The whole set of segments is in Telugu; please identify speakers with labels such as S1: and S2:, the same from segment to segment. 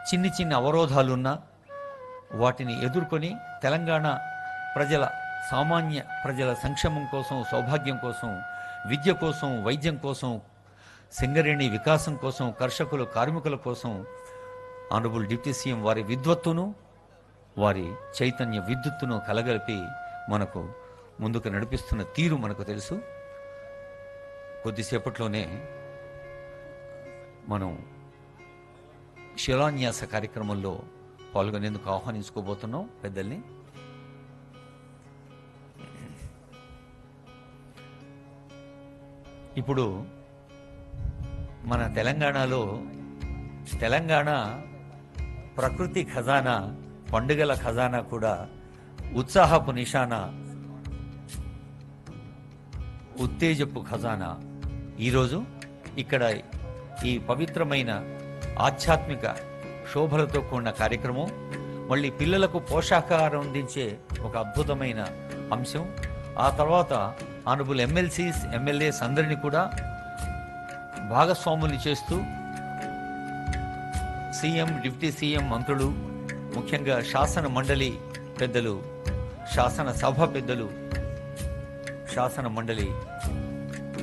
S1: చిన్ని చిన్న అవరోధాలున్నా వాటిని ఎదుర్కొని తెలంగాణ ప్రజల సామాన్య ప్రజల సంక్షేమం కోసం, సౌభాగ్యం కోసం, విద్య కోసం, వైద్యం కోసం, సింగరేణి వికాసం కోసం, కర్షకులు కార్మికుల కోసం ఆనరబుల్ డిప్యూటీ సీఎం వారి విద్వత్తును, వారి చైతన్య విద్యుత్తును కలగలిపి మనకు ముందుకు నడిపిస్తున్న తీరు మనకు తెలుసు. కొద్దిసేపట్లోనే మనం శిలాన్యాస కార్యక్రమంలో పాల్గొనేందుకు ఆహ్వానించుకోబోతున్నాం పెద్దల్ని. ఇప్పుడు మన తెలంగాణలో తెలంగాణ ప్రకృతి ఖజానా, పండుగల ఖజానా కూడా ఉత్సాహపు నిశానా, ఉత్తేజపు ఖజానా. ఈరోజు ఇక్కడ ఈ పవిత్రమైన ఆధ్యాత్మిక శోభలతో కూడిన కార్యక్రమం, మళ్ళీ పిల్లలకు పోషకాహారం అందించే ఒక అద్భుతమైన అంశం. ఆ తర్వాత ఆనరబుల్ ఎమ్మెల్సీస్, ఎమ్మెల్యేస్ అందరినీ కూడా భాగస్వాములు చేస్తూ సీఎం, డిప్యూటీ సీఎం, మంత్రులు, ముఖ్యంగా శాసన మండలి పెద్దలు, శాసనసభ పెద్దలు, శాసన మండలి,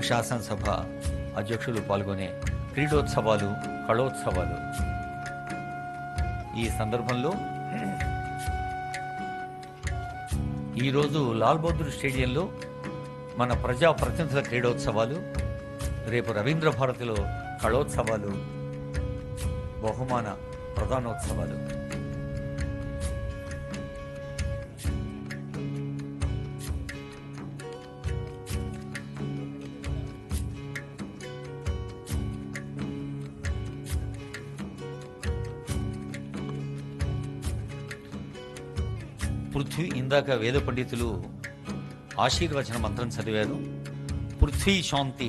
S1: శాసనసభ అధ్యక్షులు పాల్గొనే క్రీడోత్సవాలు, కళోత్సవాలు. ఈ సందర్భంలో ఈరోజు లాల్ బహదూర్ స్టేడియంలో మన ప్రజా ప్రతినిధుల క్రీడోత్సవాలు, రేపు రవీంద్ర భారతిలో కళోత్సవాలు, బహుమాన ప్రధానోత్సవాలు. పృథ్వీ, ఇందాక వేద పండితులు ఆశీర్వచన మంత్రం చదివారు. పృథ్వీ శాంతి,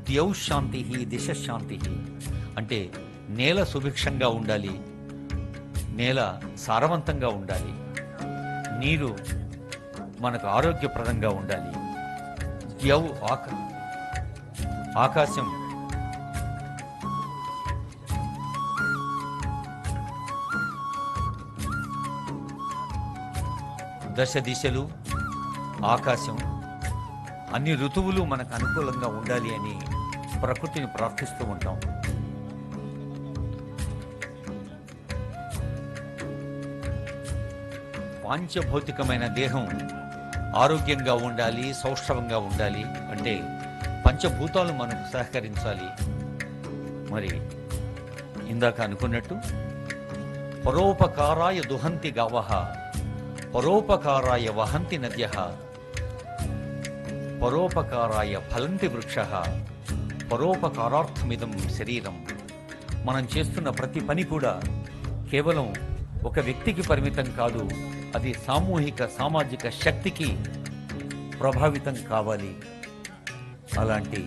S1: ద్యౌ శాంతి, దిశ శాంతి. అంటే నేల సుభిక్షంగా ఉండాలి, నేల సారవంతంగా ఉండాలి, నీరు మనకు ఆరోగ్యప్రదంగా ఉండాలి, ద్యౌ ఆకాశం దశ దిశలు, ఆకాశం, అన్ని ఋతువులు మనకు అనుకూలంగా ఉండాలి అని ప్రకృతిని ప్రార్థిస్తూ ఉంటాం. పాంచభౌతికమైన దేహం ఆరోగ్యంగా ఉండాలి, సౌష్ఠవంగా ఉండాలి అంటే పంచభూతాలు మనకు సహకరించాలి. మరి ఇందాక అనుకున్నట్టు పరోపకారాయ దుహంతి గావః, పరోపకారాయ వహంతి నద్యః, పరోపకారాయ ఫలంతి వృక్షః, పరోపకారార్థమిదం శరీరం. మనం చేస్తున్న ప్రతి పని కూడా కేవలం ఒక వ్యక్తికి పరిమితం కాదు, అది సామూహిక సామాజిక శక్తికి ప్రభావితం కావాలి. అలాంటి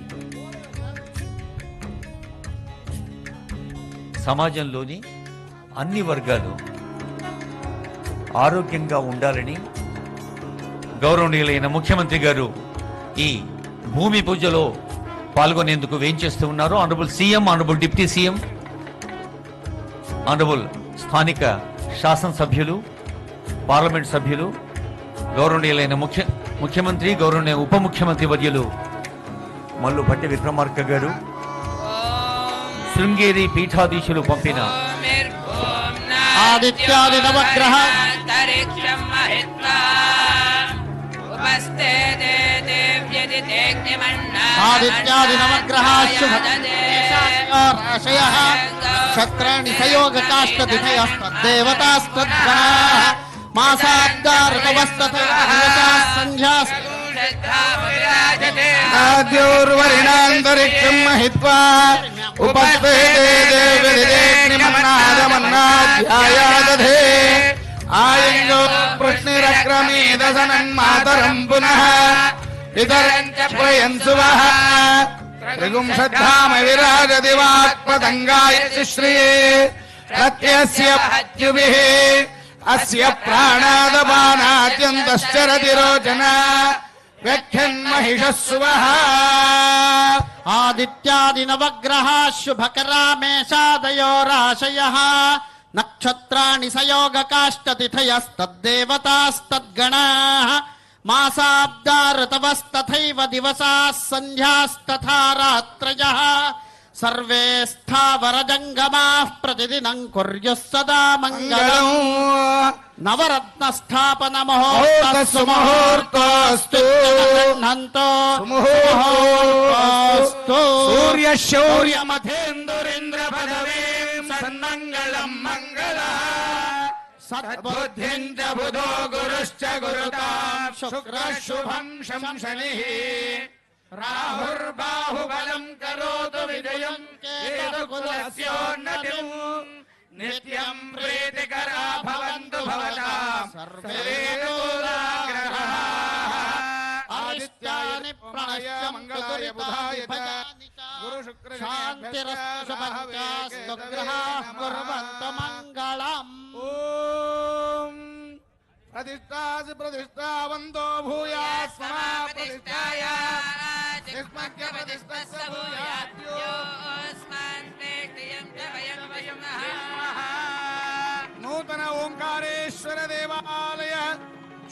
S1: సమాజంలోని అన్ని వర్గాలు ఆరోగ్యంగా ఉండాలని గౌరవనీయులైన ముఖ్యమంత్రి గారు ఈ భూమి పూజలో పాల్గొనేందుకు వేంచేస్తూ ఉన్నారు. Honourable CM, honourable deputy CM, honourable స్థానిక శాసనసభ్యులు, పార్లమెంట్ సభ్యులు, గౌరవనీయులైన ముఖ్యమంత్రి, గౌరవనీయ ఉప ముఖ్యమంత్రి వర్యులు మల్లు భట్టి విక్రమార్క గారు, శృంగేరి పీఠాధీశులు పంపిన
S2: ఆదిత్యాది నవగ్రహ ఆదిత్యాది నవగ్రహాశయ క్షత్రాణి సయోగకాష్ట దినయస్తద్దేవతాస్తద్గణాః మాసాద్గారతవస్తథాద్యోర్వరిణాन्तరిక్షం మహిత్వా ఉపస్థితే దేవిదేగ్నిమన్నాదమన్నాధ్యాయాదధే ఆయంగో పృష్ణిరక్రమేదసనన్మాతరం పునః ఇతరంచ ప్రయంసువః త్రిగుంషద్ధామ విరాజతి వాక్పతంగాయ శ్రియే ప్రత్యస్య పత్యుభిః అస్య ప్రాణాదపానాత్యంతశ్చరతి రోచన వ్యాఖ్యన్మహిషస్సువః ఆదిత్యాది నవగ్రహాः శుభకరా మేషాదయోరాశయः
S3: నక్షత్రాణి సయోగకాష్టతిథయస్తద్దేవతాస్తద్గణాః మాసాబ్దా ఋతవస్తథైవ దివసాः సంధ్యాస్తథా రాత్రయः సర్వే స్థావరజంగమాః ప్రతిదినం కుర్యుః సదా మంగళం నవరత్న స్థాపన
S2: ముహూర్తస్సు ముహూర్తోస్తు
S3: ముహూర్తోస్తు
S2: సూర్య శౌర్య మధేందురింద్ర పదవే సన్మంగళం మంగళ సద్బుద్ధించ బుధో గురుశ్చ గురుతాం శుక్ర శుభం శంశనిః రాహుర్బాహుబలం కరోతు విజయం కేతుకులస్యోన్నతిం నిత్యం ప్రీతికరా భవంతు భవతాం సర్వే లోకాగ్రహాః
S3: ఆదిత్యాని
S2: ప్రణయ మంగళాయ బుధాయ చ గురు శుక్ర
S3: శాంతిరస్తు శుభంచాస్తు గ్రహాః కుర్వంతు మంగళం.
S2: ఓం ప్రతిష్టాసి ప్రతిష్టావంతో భూయాస్మా ప్రతిష్టాయ నిష్మజ్ఞ ప్రతిష్టస్య భూయాద్యో నూతన ఓంకారేశ్వర దేవాలయ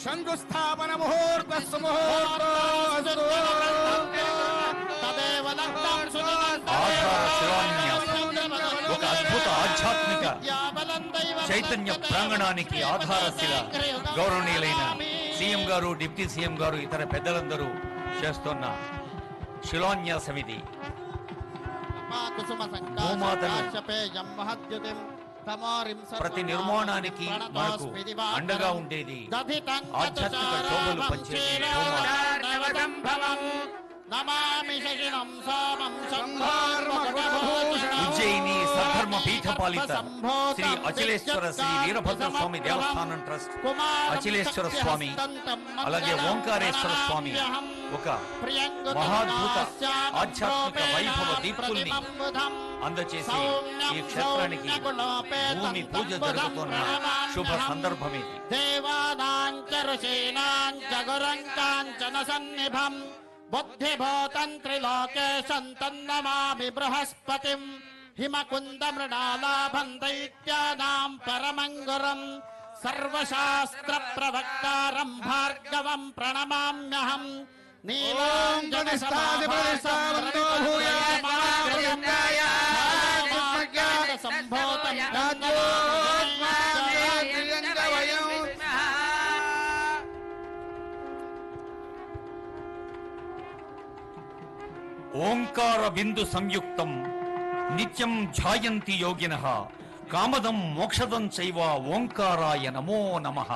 S2: శంకుస్థాపన ముహూర్తస్సు ముహూర్తోస్తు
S3: తదేవ లగ్నం
S1: ఆధార శిలాన్యాసం ఒక అద్భుత ఆధ్యాత్మిక చైతన్య ప్రాంగణానికి ఆధారశిల గౌరవనీయులైన సీఎం గారు, డిప్యూటీ సీఎం గారు, ఇతర పెద్దలందరూ చేస్తున్న శిలాన్యాసం ఇది. ప్రతి నిర్మాణానికి మనకు అండగా ఉండేది, ఆధ్యాత్మిక శోభలు పంచేది భూమాత. ఉజ్జయిని సద్ధర్మ పీఠపాలిత శ్రీ అచలేశ్వర శ్రీ వీరభద్ర స్వామి దేవస్థానం ట్రస్ట్, అచలేశ్వర స్వామి, అలాగే ఓంకారేశ్వర స్వామి ఒక మహాద్భుత ఆధ్యాత్మిక వైభవ దీప్తుల్ని అందచేసి ఈ క్షేత్రానికి భూమి పూజ జరుగుతున్న శుభ సందర్భం ఇది.
S3: దేవానాంచ ఋషీనాంచ గురంకాంచన సన్నిభం బుద్ధిభూతంత్రిలోకేశం తన్నమామి బృహస్పతిం హిమకుంద మృడాలాభం దైత్యానాం పరమంగురం సర్వశాస్త్ర ప్రవక్తారం భార్గవం ప్రణమామ్యహం. నీలాంజన సంభూతం
S1: ఓంకార బిందు సంయుక్తం నిత్యం ధ్యాయంతి యోగినః కామదం మోక్షదం చైవ ఓంకారాయ నమో నమః.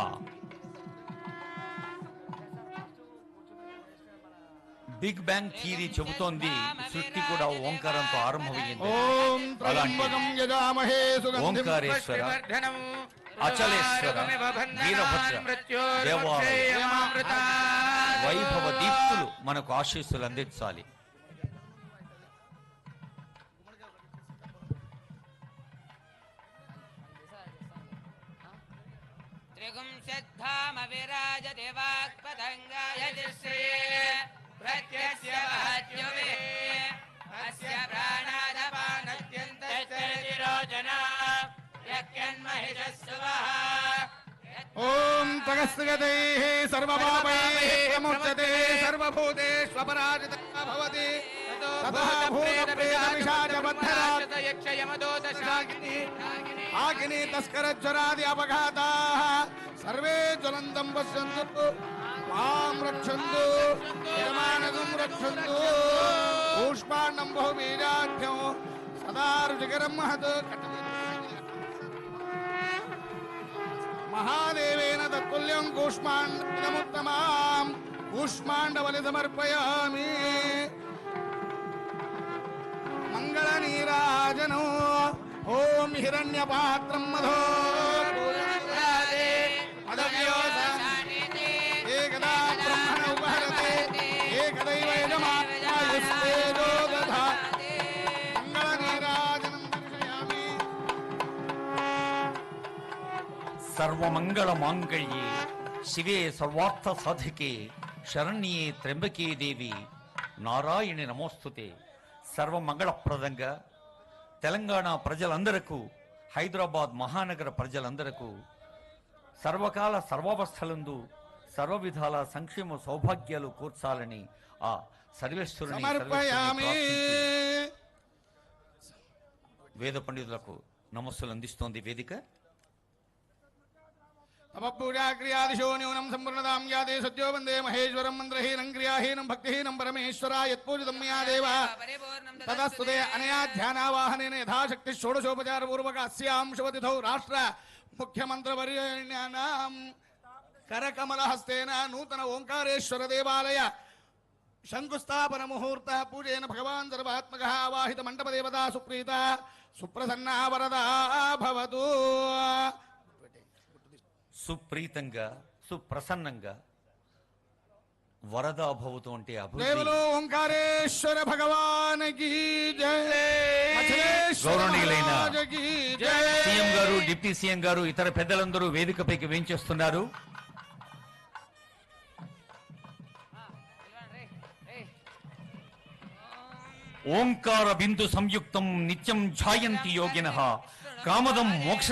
S1: బిగ్ బ్యాంగ్ థియరీ చెబుతోంది సృష్టి కూడా ఓంకారంతో ఆరంభమైంది.
S2: ఓం
S1: అలాంటి
S2: త్రయంబకం యజామహే సుగంధిం
S1: ఓంకారేశ్వర, అచలేశ్వర, వీరభద్ర దేవాలయ వైభవ దీప్తులు మనకు ఆశీస్సులు అందించాలి.
S4: విరాజతే వాక్పతంగాయ దిశ్రయే ప్రత్యస్య మహత్యుమే అస్య ప్రాణాదపానత్యంతస్య నిరోచనా యక్యన్మహిషస్సువః.
S2: ఓం తగస్గతైః సర్వపాపైః ముచ్యతే సర్వభూతేష్వపరాజితः భవతి తదా భూతప్రేతపిశాచబద్ధరాత్ యక్షయమదోదశాగ్ని ఆగ్ని తస్కరజ్వరాది అపఘాతాः సర్వే జ్వలంతం పశ్యంతు మాం రక్షन्तు యజమానకం రక్షन्तు. కూష్మాండం బహుబీజాఢ్యం సదా రుచికరం మహత్ మహాదేవేన తత్తుల్యం కూష్మాండముత్తమాం కూష్మాండబలి సమర్పయామి. మంగళ నీరాజనం ఓం హిరణ్యపాత్రం మధో ఏకదా బ్రహ్మణ ఉపహరతే ఏకదైవ యజమానయుస్తేజో దధాతి. మంగళ నీరాజనం దర్శయామి.
S1: సర్వమంగళ మాంగళ్యే శివే సర్వార్థ సాధికే శరణ్యే త్ర్యంబకే దేవి నారాయణి నమోస్తుతే. సర్వమంగళప్రదంగా తెలంగాణ ప్రజలందరకు హైదరాబాద్ మహానగర ప్రజలందరకు సర్వకాల సర్వావస్థలందు సర్వ విధాల సంక్షేమ సౌభాగ్యాలు కూర్చాలని ఆ సర్వేశ్వరుని
S2: సమర్పయామి.
S1: వేద పండితులకు నమస్సులు అందిస్తోంది వేదిక.
S2: తపఃపూజాక్రియాదిశో న్యూనం సంపూర్ణతాం యాదే సత్యో వందే మహేశ్వరం మంత్రహీనం క్రియాహీనం భక్తిహీనం పరమేశ్వర యత్పూజితం మయా దేవ తదస్తుతే అనయా ధ్యానావాహనేన యథాశక్తి షోడశోపచారపూర్వక అస్యాం శుభతిథౌ రాష్ట్ర ముఖ్యమంత్రివర్యాణాం కరకమలహస్తేన నూతన ఓంకారేశ్వర దేవాలయ శంకుస్థాపన ముహూర్త పూజేన భగవాన్ సర్వాత్మక ఆవాహిత మండప దేవతా సుప్రీత సుప్రసన్నా వరదా భవతు.
S1: సుప్రీతంగా సుప్రసన్నంగా వరద భవతు అంటే
S2: దేవులో
S1: అభివృద్ధి.
S2: ఓంకారేశ్వర భగవానికి జయ.
S1: గౌరవనీయులైన
S2: మఠలేశ్వరాజకి జయ.
S1: సీఎం గారు, డిప్యూటీ సీఎం గారు, ఇతర పెద్దలందరూ వేదికపైకి వేంచేస్తున్నారు. ఓంకార బిందు సంయుక్తం నిత్యం ఝాయంతి యోగినః కామదం మోక్ష